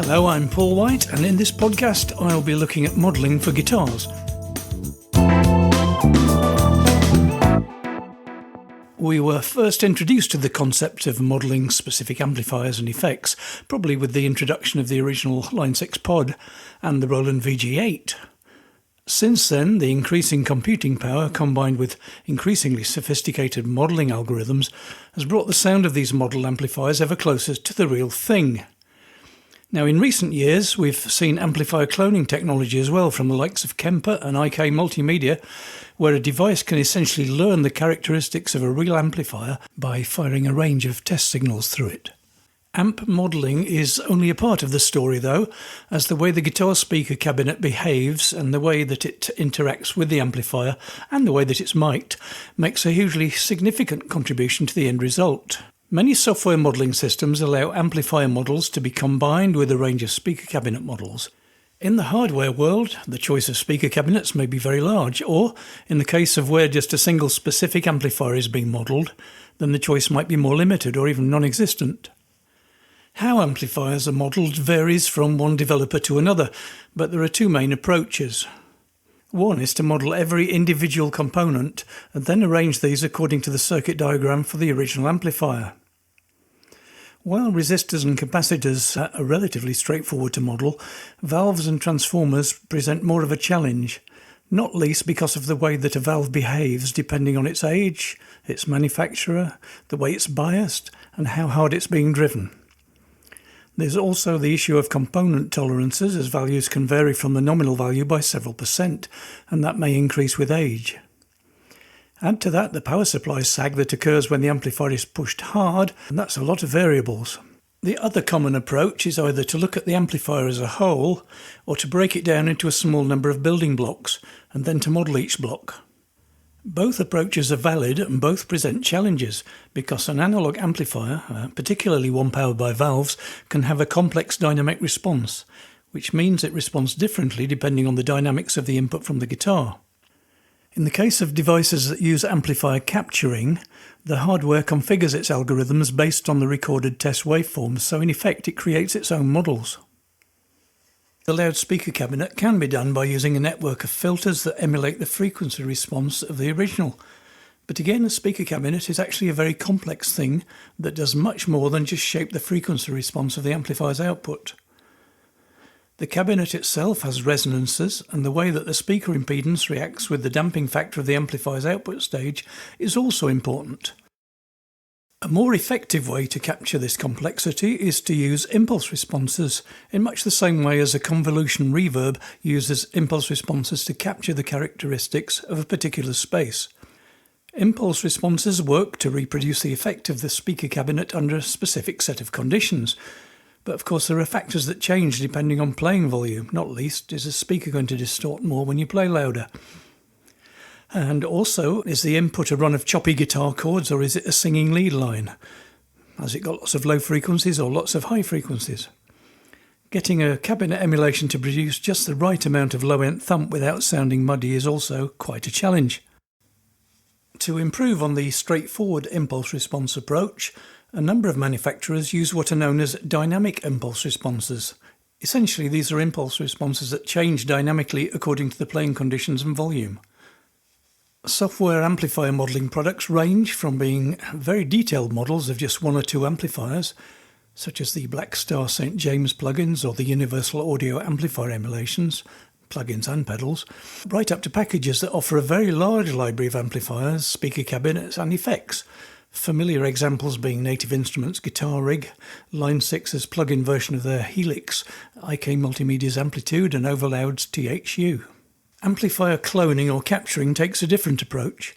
Hello, I'm Paul White, and in this podcast I'll be looking at modelling for guitars. We were first introduced to the concept of modelling specific amplifiers and effects, probably with the introduction of the original Line 6 pod and the Roland VG8. Since then, the increasing computing power combined with increasingly sophisticated modelling algorithms has brought the sound of these model amplifiers ever closer to the real thing. Now, in recent years, we've seen amplifier cloning technology as well from the likes of Kemper and IK Multimedia, where a device can essentially learn the characteristics of a real amplifier by firing a range of test signals through it. Amp modelling is only a part of the story though, as the way the guitar speaker cabinet behaves and the way that it interacts with the amplifier and the way that it's mic'd makes a hugely significant contribution to the end result. Many software modelling systems allow amplifier models to be combined with a range of speaker cabinet models. In the hardware world, the choice of speaker cabinets may be very large, or, in the case of where just a single specific amplifier is being modelled, then the choice might be more limited or even non-existent. How amplifiers are modelled varies from one developer to another, but there are two main approaches. One is to model every individual component and then arrange these according to the circuit diagram for the original amplifier. While resistors and capacitors are relatively straightforward to model, valves and transformers present more of a challenge, not least because of the way that a valve behaves depending on its age, its manufacturer, the way it's biased, and how hard it's being driven. There's also the issue of component tolerances, as values can vary from the nominal value by several percent, and that may increase with age. Add to that the power supply sag that occurs when the amplifier is pushed hard, and that's a lot of variables. The other common approach is either to look at the amplifier as a whole, or to break it down into a small number of building blocks, and then to model each block. Both approaches are valid and both present challenges because an analog amplifier, particularly one powered by valves, can have a complex dynamic response, which means it responds differently depending on the dynamics of the input from the guitar. In the case of devices that use amplifier capturing, the hardware configures its algorithms based on the recorded test waveforms, so in effect it creates its own models. The loudspeaker cabinet can be done by using a network of filters that emulate the frequency response of the original. But again, a speaker cabinet is actually a very complex thing that does much more than just shape the frequency response of the amplifier's output. The cabinet itself has resonances, and the way that the speaker impedance reacts with the damping factor of the amplifier's output stage is also important. A more effective way to capture this complexity is to use impulse responses in much the same way as a convolution reverb uses impulse responses to capture the characteristics of a particular space. Impulse responses work to reproduce the effect of the speaker cabinet under a specific set of conditions, but of course there are factors that change depending on playing volume, not least is the speaker going to distort more when you play louder. And also, is the input a run of choppy guitar chords or is it a singing lead line? Has it got lots of low frequencies or lots of high frequencies? Getting a cabinet emulation to produce just the right amount of low-end thump without sounding muddy is also quite a challenge. To improve on the straightforward impulse response approach, a number of manufacturers use what are known as dynamic impulse responses. Essentially, these are impulse responses that change dynamically according to the playing conditions and volume. Software amplifier modelling products range from being very detailed models of just one or two amplifiers, such as the Black Star St. James plugins or the Universal Audio Amplifier emulations, plugins and pedals, right up to packages that offer a very large library of amplifiers, speaker cabinets and effects. Familiar examples being Native Instruments' Guitar Rig, Line 6's plug-in version of their Helix, IK Multimedia's Amplitude and Overloud's THU. Amplifier cloning or capturing takes a different approach.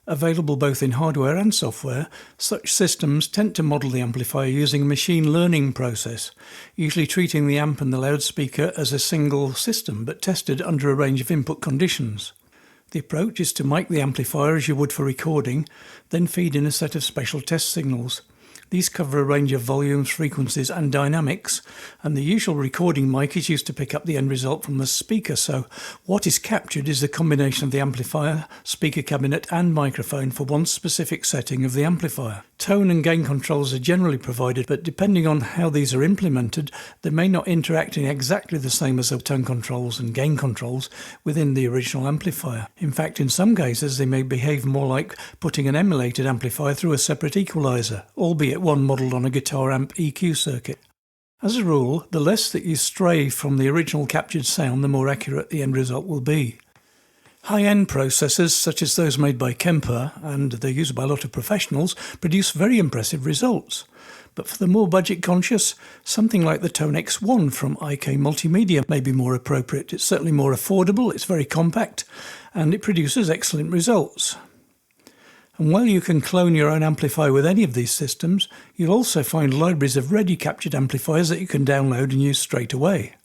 Available both in hardware and software, such systems tend to model the amplifier using a machine learning process, usually treating the amp and the loudspeaker as a single system but tested under a range of input conditions. The approach is to mic the amplifier as you would for recording, then feed in a set of special test signals. These cover a range of volumes, frequencies and dynamics, and the usual recording mic is used to pick up the end result from the speaker, so what is captured is the combination of the amplifier, speaker cabinet and microphone for one specific setting of the amplifier. Tone and gain controls are generally provided, but depending on how these are implemented, they may not interact in exactly the same as the tone controls and gain controls within the original amplifier. In fact, in some cases they may behave more like putting an emulated amplifier through a separate equalizer, albeit one modelled on a guitar amp EQ circuit. As a rule, the less that you stray from the original captured sound, the more accurate the end result will be. High-end processors, such as those made by Kemper, and they're used by a lot of professionals, produce very impressive results. But for the more budget-conscious, something like the Tone X1 from IK Multimedia may be more appropriate. It's certainly more affordable, it's very compact, and it produces excellent results. And while you can clone your own amplifier with any of these systems, you'll also find libraries of ready captured amplifiers that you can download and use straight away.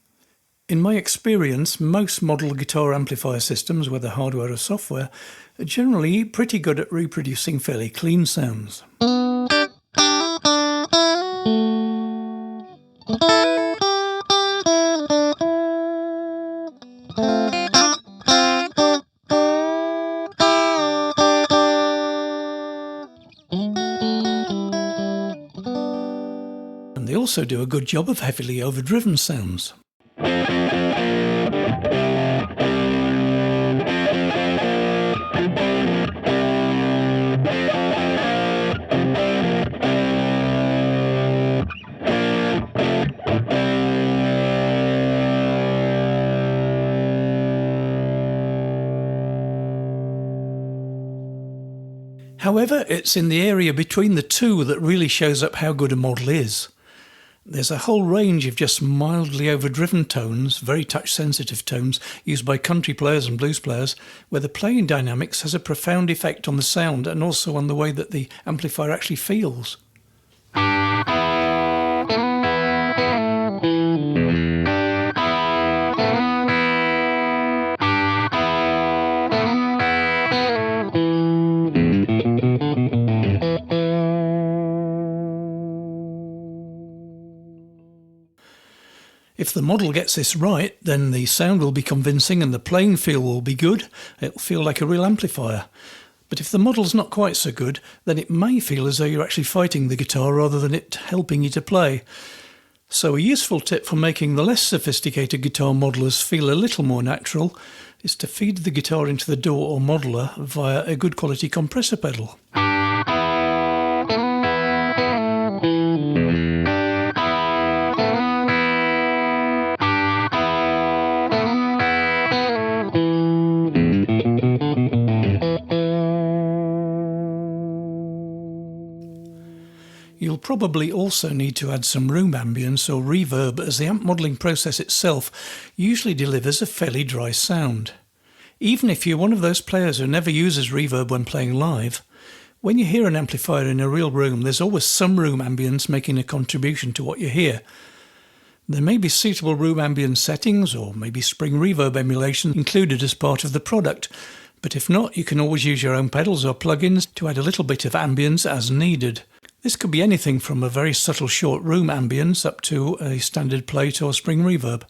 In my experience, most model guitar amplifier systems, whether hardware or software, are generally pretty good at reproducing fairly clean sounds. And they also do a good job of heavily overdriven sounds. However, it's in the area between the two that really shows up how good a model is. There's a whole range of just mildly overdriven tones, very touch-sensitive tones, used by country players and blues players, where the playing dynamics has a profound effect on the sound and also on the way that the amplifier actually feels. If the model gets this right, then the sound will be convincing and the playing feel will be good. It'll feel like a real amplifier. But if the model's not quite so good, then it may feel as though you're actually fighting the guitar rather than it helping you to play. So a useful tip for making the less sophisticated guitar modelers feel a little more natural is to feed the guitar into the DAW or modeler via a good quality compressor pedal. You'll probably also need to add some room ambience or reverb, as the amp modelling process itself usually delivers a fairly dry sound. Even if you're one of those players who never uses reverb when playing live, when you hear an amplifier in a real room, there's always some room ambience making a contribution to what you hear. There may be suitable room ambience settings or maybe spring reverb emulation included as part of the product, but if not, you can always use your own pedals or plugins to add a little bit of ambience as needed. This could be anything from a very subtle short room ambience up to a standard plate or spring reverb.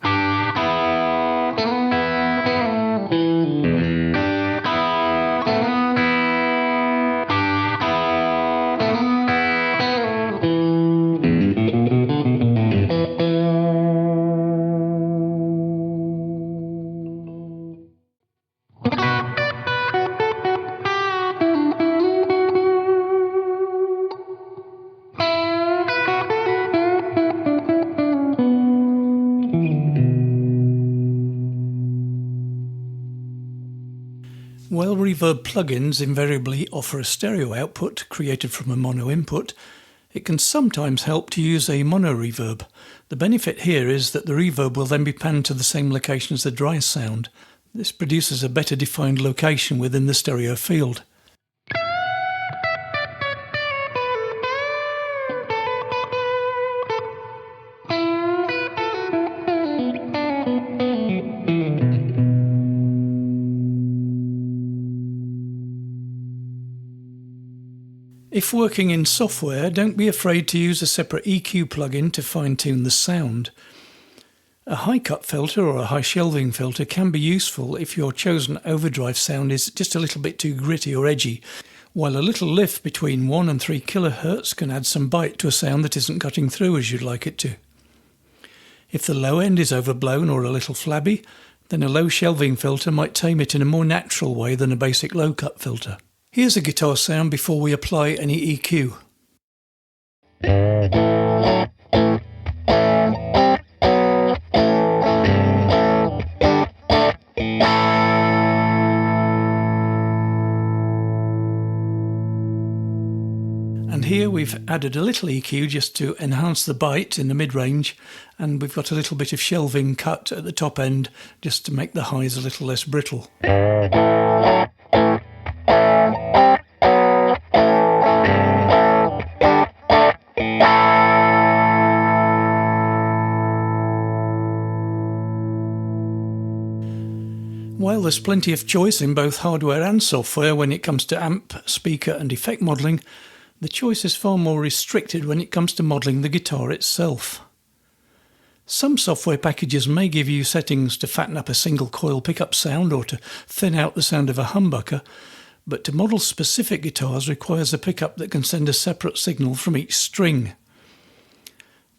While reverb plugins invariably offer a stereo output created from a mono input, it can sometimes help to use a mono reverb. The benefit here is that the reverb will then be panned to the same location as the dry sound. This produces a better defined location within the stereo field. If working in software, don't be afraid to use a separate EQ plugin to fine-tune the sound. A high-cut filter or a high shelving filter can be useful if your chosen overdrive sound is just a little bit too gritty or edgy, while a little lift between 1 and 3 kHz can add some bite to a sound that isn't cutting through as you'd like it to. If the low end is overblown or a little flabby, then a low shelving filter might tame it in a more natural way than a basic low-cut filter. Here's a guitar sound before we apply any EQ. And here we've added a little EQ just to enhance the bite in the mid-range, and we've got a little bit of shelving cut at the top end just to make the highs a little less brittle. While there's plenty of choice in both hardware and software when it comes to amp, speaker and effect modelling, the choice is far more restricted when it comes to modelling the guitar itself. Some software packages may give you settings to fatten up a single coil pickup sound or to thin out the sound of a humbucker, but to model specific guitars requires a pickup that can send a separate signal from each string.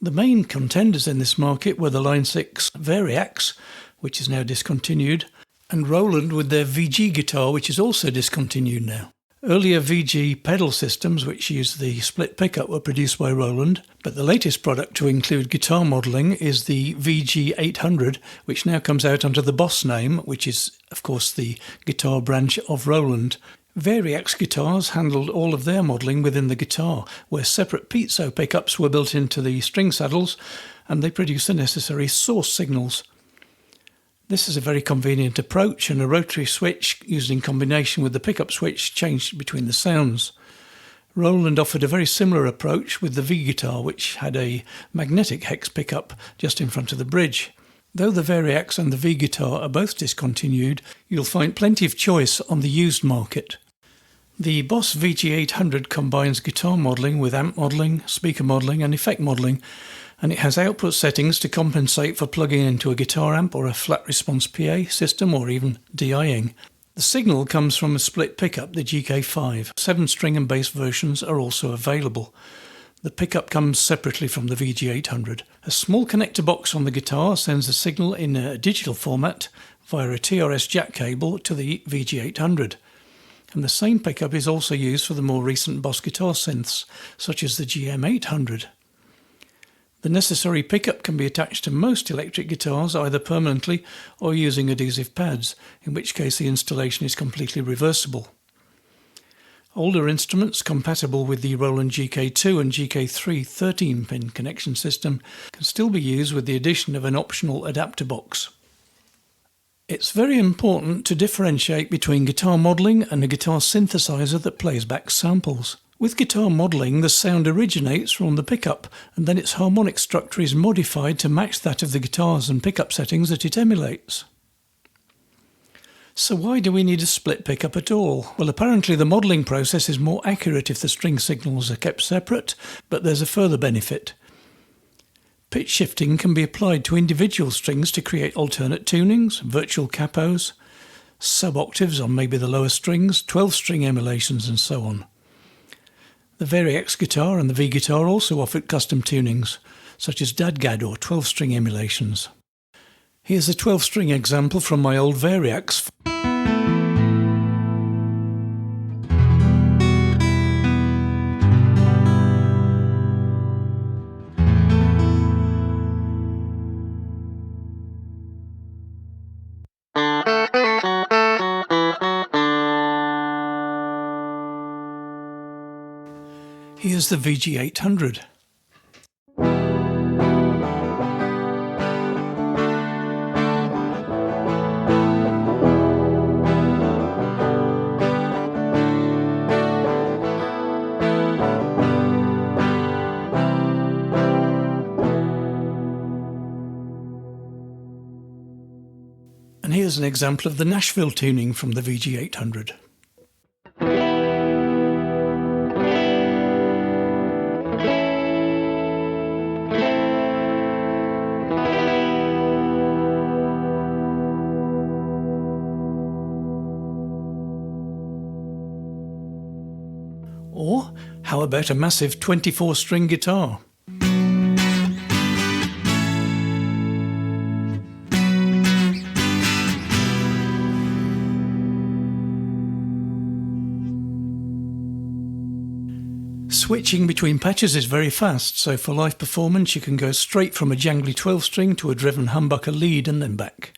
The main contenders in this market were the Line 6 Variax, which is now discontinued, and Roland with their VG guitar, which is also discontinued now. Earlier VG pedal systems, which used the split pickup, were produced by Roland, but the latest product to include guitar modelling is the VG 800, which now comes out under the Boss name, which is, of course, the guitar branch of Roland. Variax guitars handled all of their modelling within the guitar, where separate piezo pickups were built into the string saddles, and they produce the necessary source signals. This is a very convenient approach, and a rotary switch used in combination with the pickup switch changed between the sounds. Roland offered a very similar approach with the V guitar, which had a magnetic hex pickup just in front of the bridge. Though the Variax and the V guitar are both discontinued, you'll find plenty of choice on the used market. The Boss VG800 combines guitar modelling with amp modelling, speaker modelling and effect modelling, and it has output settings to compensate for plugging into a guitar amp or a flat response PA system or even DIing. The signal comes from a split pickup, the GK5. 7-string and bass versions are also available. The pickup comes separately from the VG800. A small connector box on the guitar sends the signal in a digital format via a TRS jack cable to the VG800. And the same pickup is also used for the more recent Boss guitar synths, such as the GM800. The necessary pickup can be attached to most electric guitars either permanently or using adhesive pads, in which case the installation is completely reversible. Older instruments compatible with the Roland GK2 and GK3 13-pin connection system can still be used with the addition of an optional adapter box. It's very important to differentiate between guitar modelling and a guitar synthesizer that plays back samples. With guitar modelling, the sound originates from the pickup, and then its harmonic structure is modified to match that of the guitars and pickup settings that it emulates. So why do we need a split pickup at all? Well, apparently the modelling process is more accurate if the string signals are kept separate, but there's a further benefit. Pitch shifting can be applied to individual strings to create alternate tunings, virtual capos, sub-octaves on maybe the lower strings, 12-string emulations and so on. The Variax guitar and the V guitar also offered custom tunings, such as DADGAD or 12-string emulations. Here's a 12-string example from my old Variax. Here's the VG800. And here's an example of the Nashville tuning from the VG800. How about a massive 24-string guitar? Switching between patches is very fast, so for live performance you can go straight from a jangly 12-string to a driven humbucker lead and then back.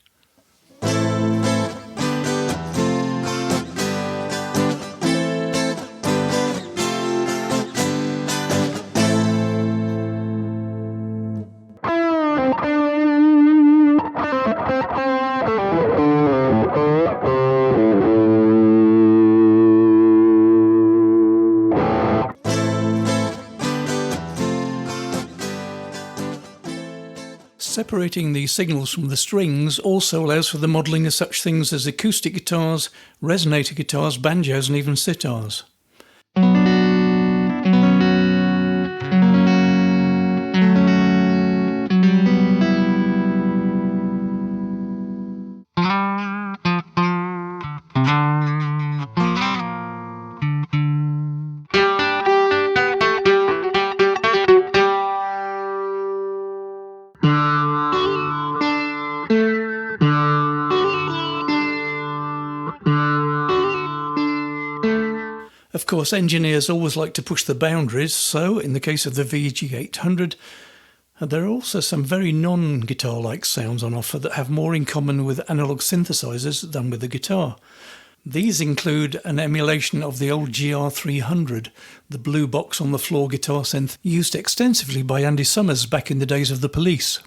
Separating the signals from the strings also allows for the modelling of such things as acoustic guitars, resonator guitars, banjos and even sitars. Of course, engineers always like to push the boundaries, so in the case of the VG800, there are also some very non-guitar-like sounds on offer that have more in common with analog synthesizers than with the guitar. These include an emulation of the old GR300, the blue box on the floor guitar synth used extensively by Andy Summers back in the days of the Police.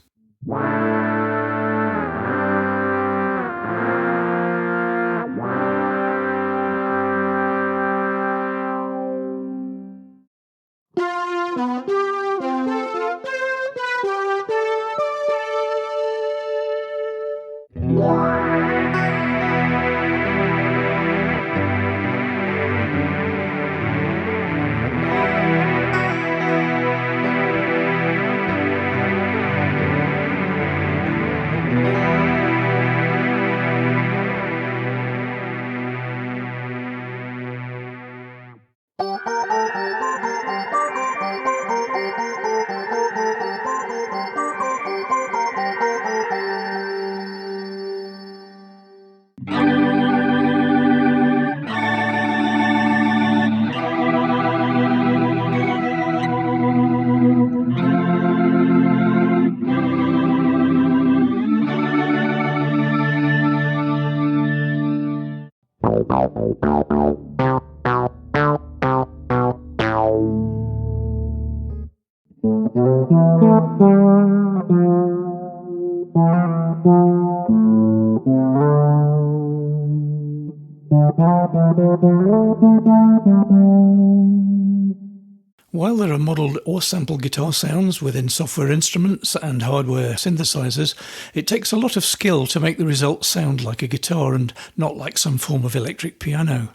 While there are modelled or sampled guitar sounds within software instruments and hardware synthesizers, it takes a lot of skill to make the result sound like a guitar and not like some form of electric piano.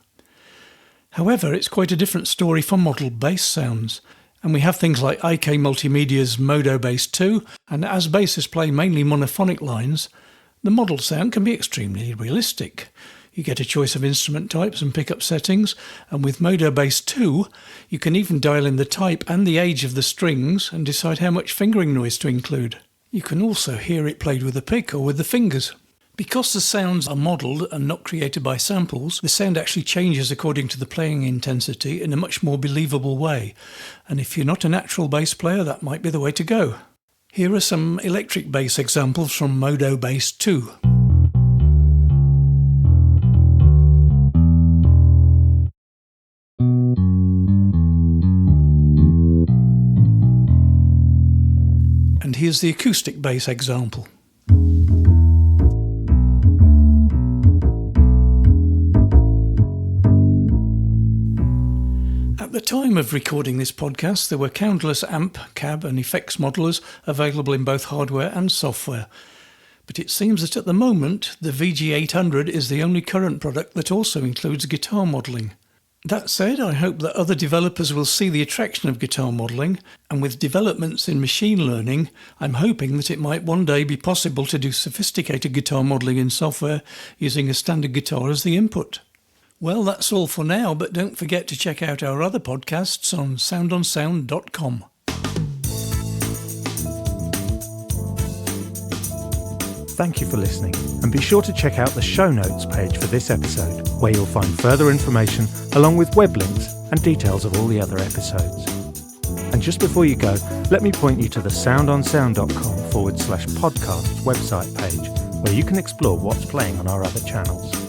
However, it's quite a different story for modelled bass sounds, and we have things like IK Multimedia's Modo Bass 2, and as bassists play mainly monophonic lines, the modelled sound can be extremely realistic. You get a choice of instrument types and pickup settings, and with Modo Bass 2, you can even dial in the type and the age of the strings and decide how much fingering noise to include. You can also hear it played with a pick or with the fingers. Because the sounds are modelled and not created by samples, the sound actually changes according to the playing intensity in a much more believable way, and if you're not a natural bass player, that might be the way to go. Here are some electric bass examples from Modo Bass 2. And here's the acoustic bass example. At the time of recording this podcast, there were countless amp, cab and effects modelers available in both hardware and software. But it seems that at the moment, the VG800 is the only current product that also includes guitar modelling. That said, I hope that other developers will see the attraction of guitar modelling, and with developments in machine learning, I'm hoping that it might one day be possible to do sophisticated guitar modelling in software using a standard guitar as the input. Well, that's all for now, but don't forget to check out our other podcasts on soundonsound.com. Thank you for listening, and be sure to check out the show notes page for this episode, where you'll find further information along with web links and details of all the other episodes. And just before you go, let me point you to the soundonsound.com/podcast website page, where you can explore what's playing on our other channels.